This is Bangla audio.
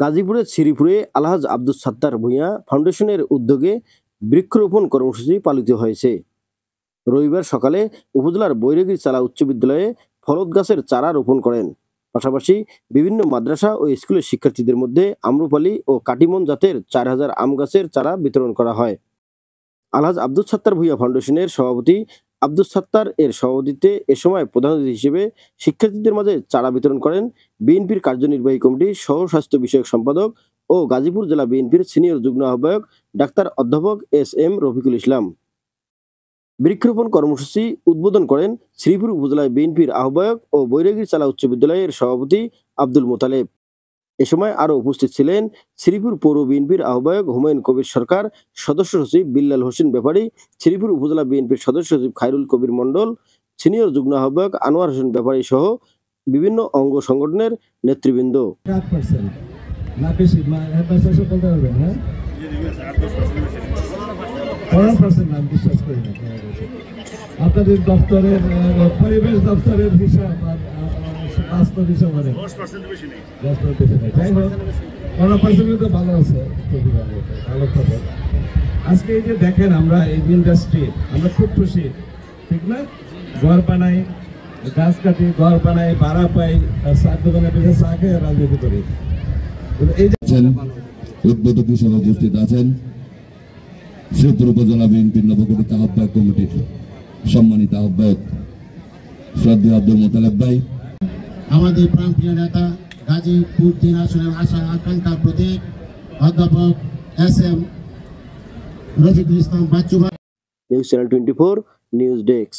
গাজীপুরের শ্রীপুরে আলহাজ আব্দুস সাত্তার ভূঁইয়া ফাউন্ডেশনের উদ্যোগে বৃক্ষরোপণ কর্মসূচি পালিত হয়েছে। রবিবার সকালে উপজেলার বৈরাগীর চালা উচ্চ বিদ্যালয়ে ফলদ গাছের চারা রোপণ করেন। পাশাপাশি বিভিন্ন মাদ্রাসা ও স্কুলের শিক্ষার্থীদের মধ্যে আম্রপালি ও কাটিমন জাতের 4000 আম গাছের চারা বিতরণ করা হয়। আলহাজ আব্দুস সাত্তার ভূঁইয়া ফাউন্ডেশনের সভাপতি আব্দুস সাত্তার এর সভাপতিত্বে এ সময় প্রধান অতিথি হিসেবে শিক্ষার্থীদের মাঝে চারা বিতরণ করেন বিএনপির কার্যনির্বাহী কমিটির সহ স্বাস্থ্য বিষয়ক সম্পাদক ও গাজীপুর জেলা বিএনপির সিনিয়র যুগ্ম আহ্বায়ক ডাক্তার অধ্যাপক এস.এম. রফিকুল ইসলাম। বৃক্ষরোপণ কর্মসূচি উদ্বোধন করেন শ্রীপুর উপজেলা বিএনপির আহ্বায়ক ও বৈরাগীর চালা উচ্চ বিদ্যালয়ের সভাপতি আব্দুল মোতালেব। এ সময় আরও উপস্থিত ছিলেন শ্রীপুর পৌর বিএনপির আহ্বায়ক হুমায়ুন কবির সরকার, সদস্য সচিব বিল্লাল হোসেন ব্যাপারী, শ্রীপুর উপজেলা বিএনপির সদস্য সচিব খায়রুল কবির মণ্ডল, সিনিয়র যুগ্ম আহ্বায়ক আনোয়ার হোসেন ব্যাপারী সহ বিভিন্ন অঙ্গ সংগঠনের নেতৃবৃন্দ। আপনাদের দপ্তরের পরিবেশ দপ্তরের হিসাব ভালো আছে, ভালো খবর। আজকে এই যে দেখেন আমরা এই ইন্ডাস্ট্রি আমরা খুব খুশি, ঠিক না? ঘর বানাই, গাছ কাটি, ঘর বানাই, ভাড়া পাই, চার দোকানে পেছনে চা খেয়ে রাজনীতি করি। উদ্বোধক হিসেবে উপস্থিত আছেন শ্রীপুর উপজেলা বিএনপির নবগঠিত আহ্বায়ক কমিটির সম্মানিত আহ্বায়ক শ্রদ্ধেয় আব্দুল মোতালেব ভাই, আমাদের প্রান্তীয় নেতা গাজীপুর 3 আসনের আশা আকাঙ্ক্ষার প্রতীক অধ্যাপক এস.এম. রফিকুল ইসলাম বাচ্চু ভাই। News channel 24 news desk.